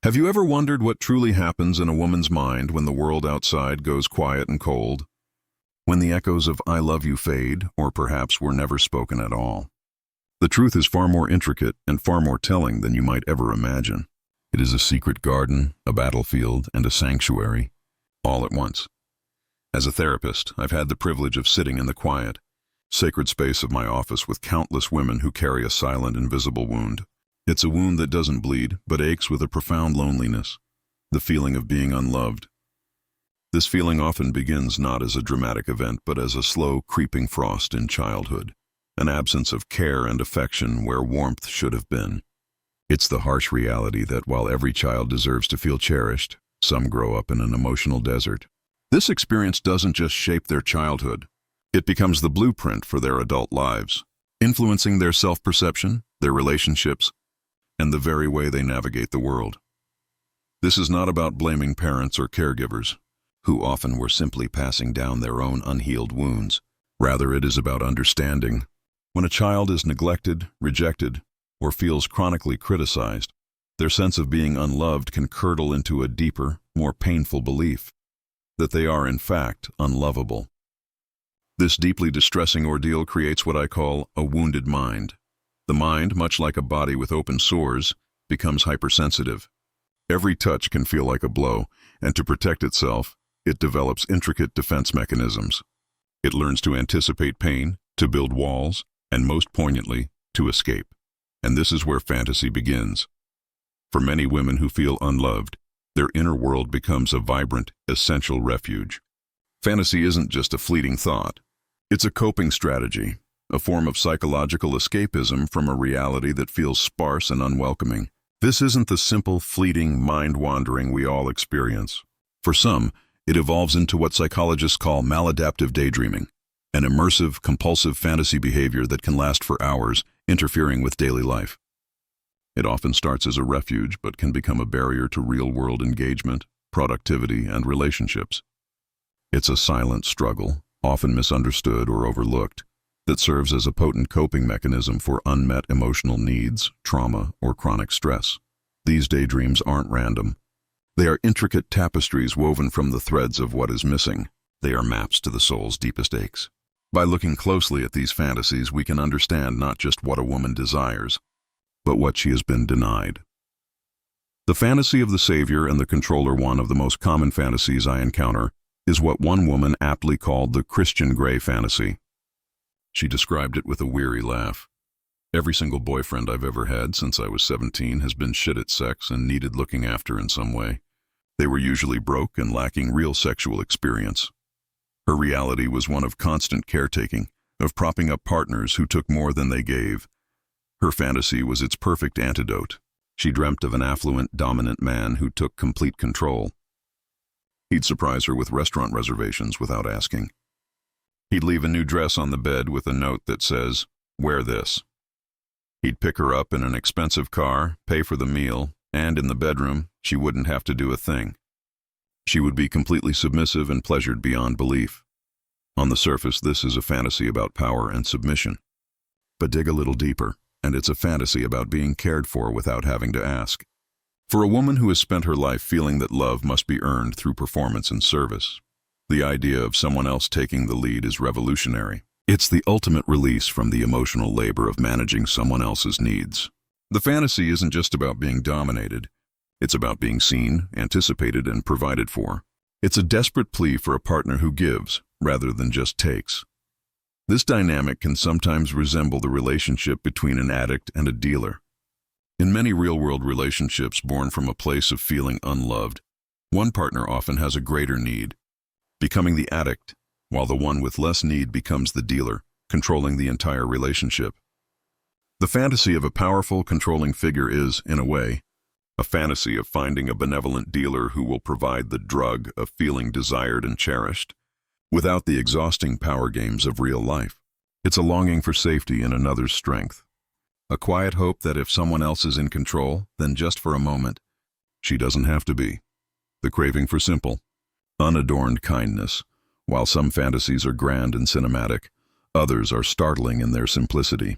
Have you ever wondered what truly happens in a woman's mind when the world outside goes quiet and cold? When the echoes of "I love you" fade, or perhaps were never spoken at all? The truth is far more intricate and far more telling than you might ever imagine. It is a secret garden, a battlefield, and a sanctuary, all at once. As a therapist, I've had the privilege of sitting in the quiet, sacred space of my office with countless women who carry a silent, invisible wound. It's a wound that doesn't bleed, but aches with a profound loneliness, the feeling of being unloved. This feeling often begins not as a dramatic event, but as a slow, creeping frost in childhood, an absence of care and affection where warmth should have been. It's the harsh reality that while every child deserves to feel cherished, some grow up in an emotional desert. This experience doesn't just shape their childhood, it becomes the blueprint for their adult lives, influencing their self-perception, their relationships, and the very way they navigate the world. This is not about blaming parents or caregivers, who often were simply passing down their own unhealed wounds. Rather, it is about understanding. When a child is neglected, rejected, or feels chronically criticized, their sense of being unloved can curdle into a deeper, more painful belief that they are, in fact, unlovable. This deeply distressing ordeal creates what I call a wounded mind. The mind, much like a body with open sores, becomes hypersensitive. Every touch can feel like a blow, and to protect itself, it develops intricate defense mechanisms. It learns to anticipate pain, to build walls, and most poignantly, to escape. And this is where fantasy begins. For many women who feel unloved, their inner world becomes a vibrant, essential refuge. Fantasy isn't just a fleeting thought. It's a coping strategy, a form of psychological escapism from a reality that feels sparse and unwelcoming. This isn't the simple, fleeting mind-wandering we all experience. For some, it evolves into what psychologists call maladaptive daydreaming, an immersive, compulsive fantasy behavior that can last for hours, interfering with daily life. It often starts as a refuge, but can become a barrier to real-world engagement, productivity, and relationships. It's a silent struggle, often misunderstood or overlooked, that serves as a potent coping mechanism for unmet emotional needs, trauma, or chronic stress. These daydreams aren't random. They are intricate tapestries woven from the threads of what is missing. They are maps to the soul's deepest aches. By looking closely at these fantasies, we can understand not just what a woman desires, but what she has been denied. The fantasy of the savior and the controller, one of the most common fantasies I encounter, is what one woman aptly called the Christian Grey fantasy. She described it with a weary laugh. Every single boyfriend I've ever had since I was 17 has been shit at sex and needed looking after in some way. They were usually broke and lacking real sexual experience. Her reality was one of constant caretaking, of propping up partners who took more than they gave. Her fantasy was its perfect antidote. She dreamt of an affluent, dominant man who took complete control. He'd surprise her with restaurant reservations without asking. He'd leave a new dress on the bed with a note that says, "Wear this." He'd pick her up in an expensive car, pay for the meal, and in the bedroom, she wouldn't have to do a thing. She would be completely submissive and pleasured beyond belief. On the surface, this is a fantasy about power and submission. But dig a little deeper, and it's a fantasy about being cared for without having to ask. For a woman who has spent her life feeling that love must be earned through performance and service, the idea of someone else taking the lead is revolutionary. It's the ultimate release from the emotional labor of managing someone else's needs. The fantasy isn't just about being dominated. It's about being seen, anticipated, and provided for. It's a desperate plea for a partner who gives, rather than just takes. This dynamic can sometimes resemble the relationship between an addict and a dealer. In many real-world relationships born from a place of feeling unloved, one partner often has a greater need, becoming the addict, while the one with less need becomes the dealer, controlling the entire relationship. The fantasy of a powerful, controlling figure is, in a way, a fantasy of finding a benevolent dealer who will provide the drug of feeling desired and cherished, without the exhausting power games of real life. It's a longing for safety in another's strength, a quiet hope that if someone else is in control, then just for a moment, she doesn't have to be. The craving for simple, unadorned kindness. While some fantasies are grand and cinematic, others are startling in their simplicity.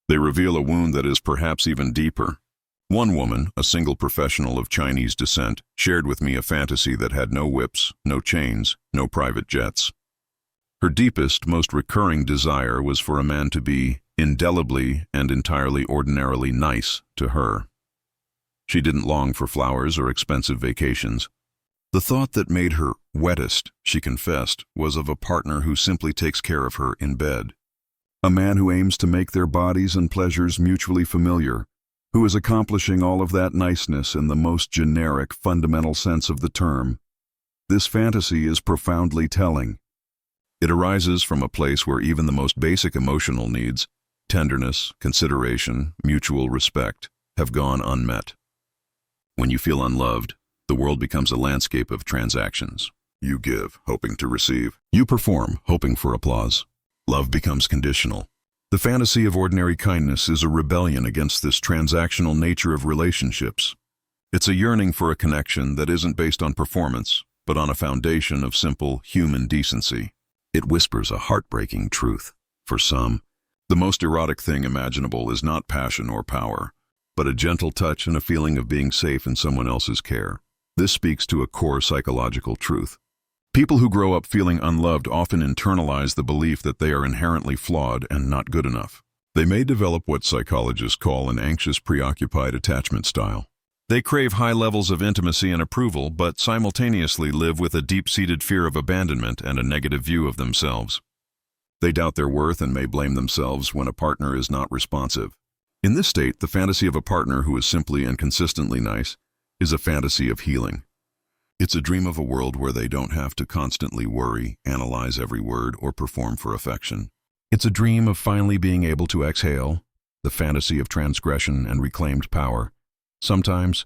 They reveal a wound that is perhaps even deeper, One woman, a single professional of Chinese descent, shared with me a fantasy that had no whips, no chains, no private jets. Her deepest, most recurring desire was for a man to be indelibly and entirely ordinarily nice to her. She didn't long for flowers or expensive vacations. The thought that made her wettest, she confessed, was of a partner who simply takes care of her in bed. A man who aims to make their bodies and pleasures mutually familiar, who is accomplishing all of that niceness in the most generic, fundamental sense of the term. This fantasy is profoundly telling. It arises from a place where even the most basic emotional needs, tenderness, consideration, mutual respect, have gone unmet. When you feel unloved, the world becomes a landscape of transactions. You give, hoping to receive. You perform, hoping for applause. Love becomes conditional. The fantasy of ordinary kindness is a rebellion against this transactional nature of relationships. It's a yearning for a connection that isn't based on performance, but on a foundation of simple human decency. It whispers a heartbreaking truth. For some, the most erotic thing imaginable is not passion or power, but a gentle touch and a feeling of being safe in someone else's care. This speaks to a core psychological truth. People who grow up feeling unloved often internalize the belief that they are inherently flawed and not good enough. They may develop what psychologists call an anxious, preoccupied attachment style. They crave high levels of intimacy and approval, but simultaneously live with a deep-seated fear of abandonment and a negative view of themselves. They doubt their worth and may blame themselves when a partner is not responsive. In this state, the fantasy of a partner who is simply and consistently nice is a fantasy of healing. It's a dream of a world where they don't have to constantly worry, analyze every word, or perform for affection. It's a dream of finally being able to exhale, the fantasy of transgression and reclaimed power. Sometimes,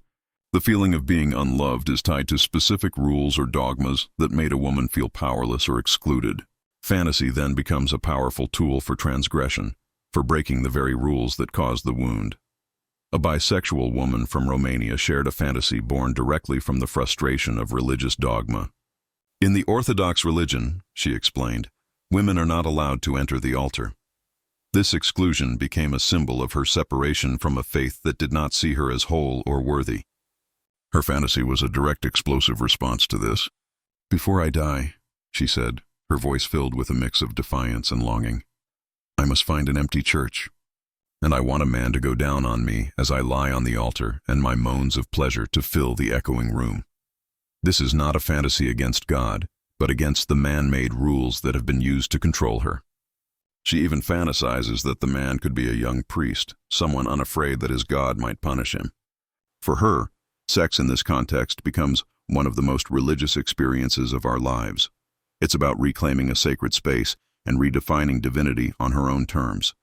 the feeling of being unloved is tied to specific rules or dogmas that made a woman feel powerless or excluded. Fantasy then becomes a powerful tool for transgression, for breaking the very rules that caused the wound. A bisexual woman from Romania shared a fantasy born directly from the frustration of religious dogma. In the Orthodox religion, she explained, women are not allowed to enter the altar. This exclusion became a symbol of her separation from a faith that did not see her as whole or worthy. Her fantasy was a direct explosive response to this. "Before I die," she said, her voice filled with a mix of defiance and longing, "I must find an empty church. And I want a man to go down on me as I lie on the altar and my moans of pleasure to fill the echoing room." This is not a fantasy against God, but against the man-made rules that have been used to control her. She even fantasizes that the man could be a young priest, someone unafraid that his God might punish him. For her, sex in this context becomes one of the most religious experiences of our lives. It's about reclaiming a sacred space and redefining divinity on her own terms.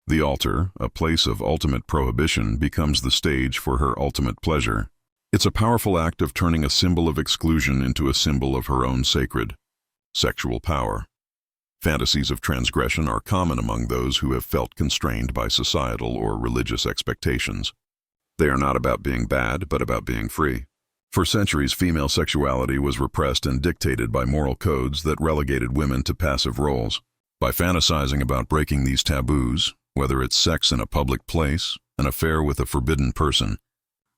The altar, a place of ultimate prohibition, becomes the stage for her ultimate pleasure. It's a powerful act of turning a symbol of exclusion into a symbol of her own sacred, sexual power. Fantasies of transgression are common among those who have felt constrained by societal or religious expectations. They are not about being bad, but about being free. For centuries, female sexuality was repressed and dictated by moral codes that relegated women to passive roles. By fantasizing about breaking these taboos, whether it's sex in a public place, an affair with a forbidden person,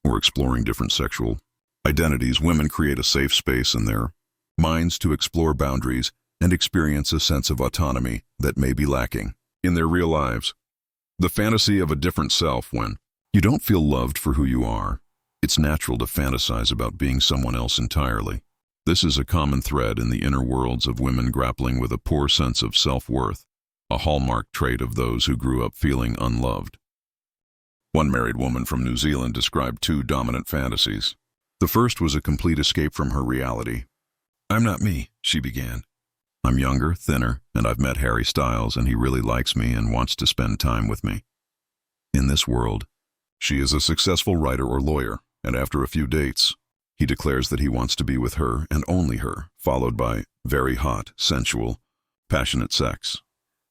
or exploring different sexual identities, women create a safe space in their minds to explore boundaries and experience a sense of autonomy that may be lacking in their real lives. The fantasy of a different self. When you don't feel loved for who you are, it's natural to fantasize about being someone else entirely. This is a common thread in the inner worlds of women grappling with a poor sense of self-worth, a hallmark trait of those who grew up feeling unloved. One married woman from New Zealand described two dominant fantasies. The first was a complete escape from her reality. "I'm not me," she began. "I'm younger, thinner, and I've met Harry Styles, and he really likes me and wants to spend time with me." In this world, she is a successful writer or lawyer, and after a few dates, he declares that he wants to be with her and only her, followed by very hot, sensual, passionate sex.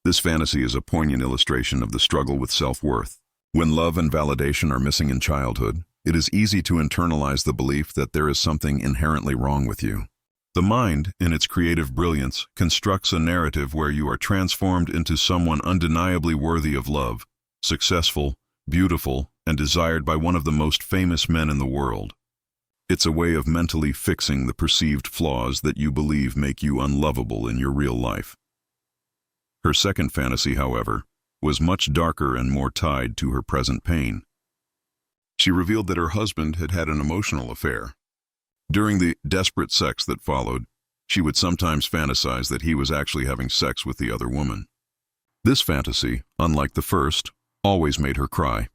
This fantasy is a poignant illustration of the struggle with self-worth. When love and validation are missing in childhood, it is easy to internalize the belief that there is something inherently wrong with you. The mind, in its creative brilliance, constructs a narrative where you are transformed into someone undeniably worthy of love, successful, beautiful, and desired by one of the most famous men in the world. It's a way of mentally fixing the perceived flaws that you believe make you unlovable in your real life. Her second fantasy, however, was much darker and more tied to her present pain. She revealed that her husband had had an emotional affair. During the desperate sex that followed, she would sometimes fantasize that he was actually having sex with the other woman. This fantasy, unlike the first, always made her cry.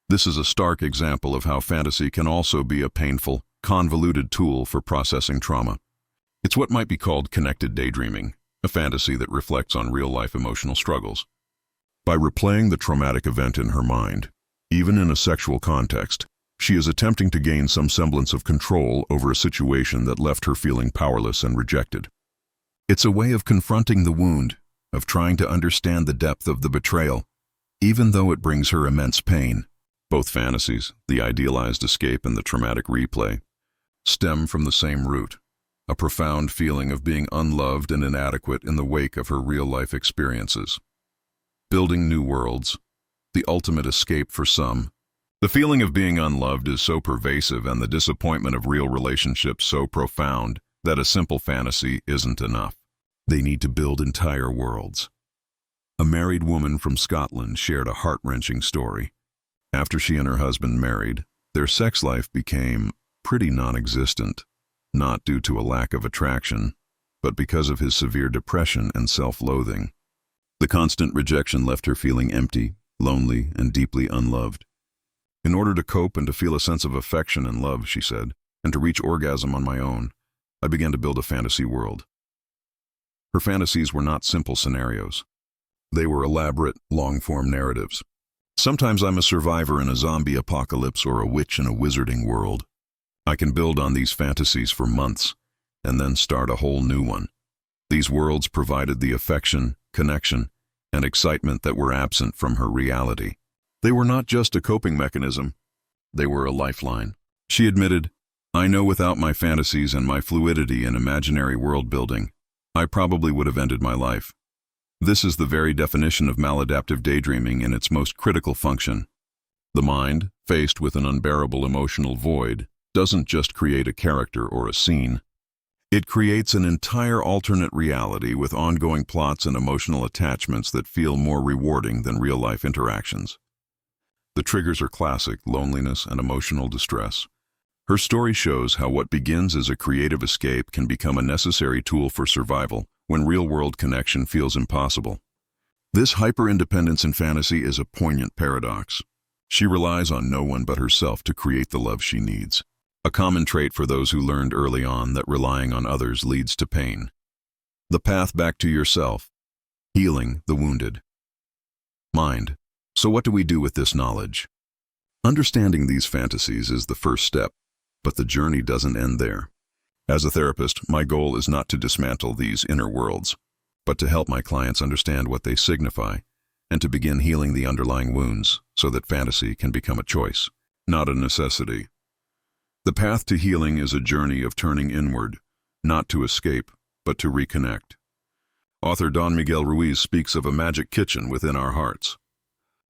This is a stark example of how fantasy can also be a painful, convoluted tool for processing trauma. It's what might be called connected daydreaming, a fantasy that reflects on real-life emotional struggles. By replaying the traumatic event in her mind, even in a sexual context, she is attempting to gain some semblance of control over a situation that left her feeling powerless and rejected. It's a way of confronting the wound, of trying to understand the depth of the betrayal, even though it brings her immense pain. Both fantasies, the idealized escape and the traumatic replay, stem from the same root, a profound feeling of being unloved and inadequate in the wake of her real-life experiences. Building new worlds, the ultimate escape for some. The feeling of being unloved is so pervasive and the disappointment of real relationships so profound that a simple fantasy isn't enough. They need to build entire worlds. A married woman from Scotland shared a heart-wrenching story. After she and her husband married, their sex life became pretty non-existent, not due to a lack of attraction, but because of his severe depression and self-loathing. The constant rejection left her feeling empty, lonely, and deeply unloved. In order to cope and to feel a sense of affection and love, she said, and to reach orgasm on my own, I began to build a fantasy world. Her fantasies were not simple scenarios. They were elaborate, long-form narratives. Sometimes I'm a survivor in a zombie apocalypse or a witch in a wizarding world. I can build on these fantasies for months, and then start a whole new one. These worlds provided the affection, connection, and excitement that were absent from her reality. They were not just a coping mechanism, they were a lifeline. She admitted, I know without my fantasies and my fluidity in imaginary world building, I probably would have ended my life. This is the very definition of maladaptive daydreaming in its most critical function. The mind, faced with an unbearable emotional void, doesn't just create a character or a scene. It creates an entire alternate reality with ongoing plots and emotional attachments that feel more rewarding than real-life interactions. The triggers are classic: loneliness and emotional distress. Her story shows how what begins as a creative escape can become a necessary tool for survival when real-world connection feels impossible. This hyper-independence in fantasy is a poignant paradox. She relies on no one but herself to create the love she needs, a common trait for those who learned early on that relying on others leads to pain. The path back to yourself, healing the wounded. Mind. So what do we do with this knowledge? Understanding these fantasies is the first step, but the journey doesn't end there. As a therapist, my goal is not to dismantle these inner worlds, but to help my clients understand what they signify and to begin healing the underlying wounds so that fantasy can become a choice, not a necessity. The path to healing is a journey of turning inward, not to escape, but to reconnect. Author Don Miguel Ruiz speaks of a magic kitchen within our hearts.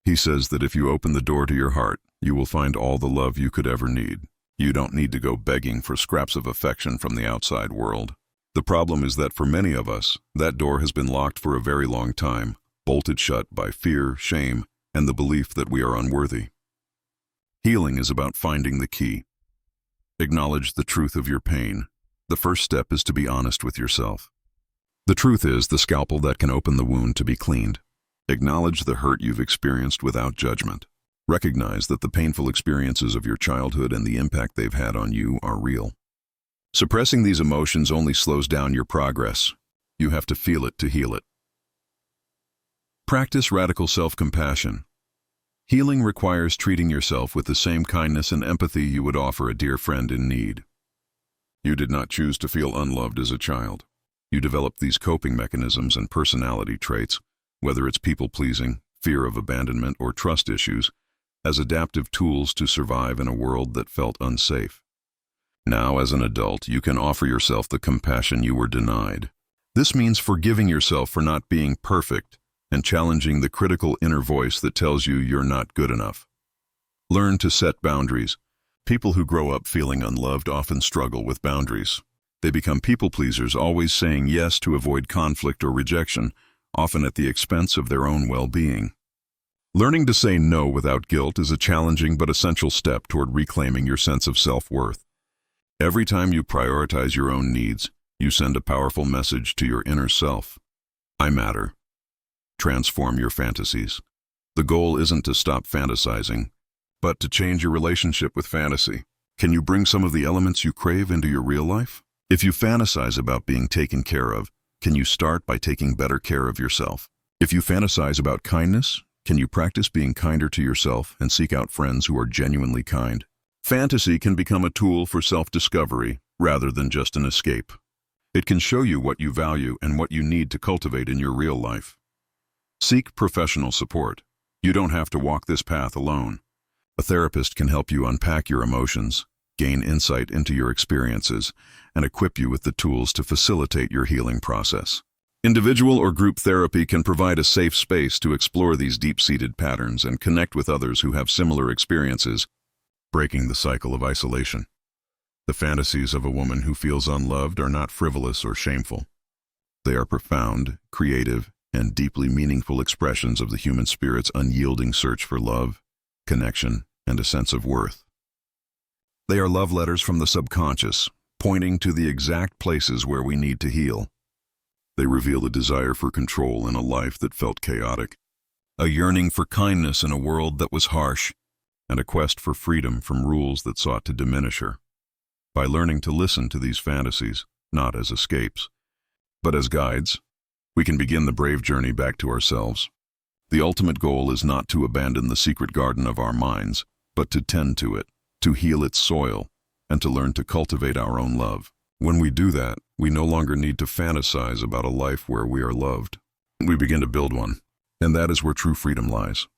He says that if you open the door to your heart, you will find all the love you could ever need. You don't need to go begging for scraps of affection from the outside world. The problem is that for many of us, that door has been locked for a very long time, bolted shut by fear, shame, and the belief that we are unworthy. Healing is about finding the key. Acknowledge the truth of your pain. The first step is to be honest with yourself. The truth is the scalpel that can open the wound to be cleaned. Acknowledge the hurt you've experienced without judgment. Recognize that the painful experiences of your childhood and the impact they've had on you are real. Suppressing these emotions only slows down your progress. You have to feel it to heal it. Practice radical self-compassion. Healing requires treating yourself with the same kindness and empathy you would offer a dear friend in need. You did not choose to feel unloved as a child. You developed these coping mechanisms and personality traits, whether it's people-pleasing, fear of abandonment, or trust issues, as adaptive tools to survive in a world that felt unsafe. Now, as an adult, you can offer yourself the compassion you were denied. This means forgiving yourself for not being perfect and challenging the critical inner voice that tells you you're not good enough. Learn to set boundaries. People who grow up feeling unloved often struggle with boundaries. They become people pleasers, always saying yes to avoid conflict or rejection, often at the expense of their own well-being. Learning to say no without guilt is a challenging but essential step toward reclaiming your sense of self-worth. Every time you prioritize your own needs, you send a powerful message to your inner self. I matter. Transform your fantasies. The goal isn't to stop fantasizing, but to change your relationship with fantasy. Can you bring some of the elements you crave into your real life? If you fantasize about being taken care of, can you start by taking better care of yourself? If you fantasize about kindness, can you practice being kinder to yourself and seek out friends who are genuinely kind? Fantasy can become a tool for self-discovery rather than just an escape. It can show you what you value and what you need to cultivate in your real life. Seek professional support. You don't have to walk this path alone. A therapist can help you unpack your emotions, gain insight into your experiences, and equip you with the tools to facilitate your healing process. Individual or group therapy can provide a safe space to explore these deep-seated patterns and connect with others who have similar experiences, breaking the cycle of isolation. The fantasies of a woman who feels unloved are not frivolous or shameful. They are profound, creative, and deeply meaningful expressions of the human spirit's unyielding search for love, connection, and a sense of worth. They are love letters from the subconscious, pointing to the exact places where we need to heal. They reveal a desire for control in a life that felt chaotic, a yearning for kindness in a world that was harsh, and a quest for freedom from rules that sought to diminish her. By learning to listen to these fantasies, not as escapes, but as guides, we can begin the brave journey back to ourselves. The ultimate goal is not to abandon the secret garden of our minds, but to tend to it, to heal its soil, and to learn to cultivate our own love. When we do that, we no longer need to fantasize about a life where we are loved. We begin to build one, and that is where true freedom lies.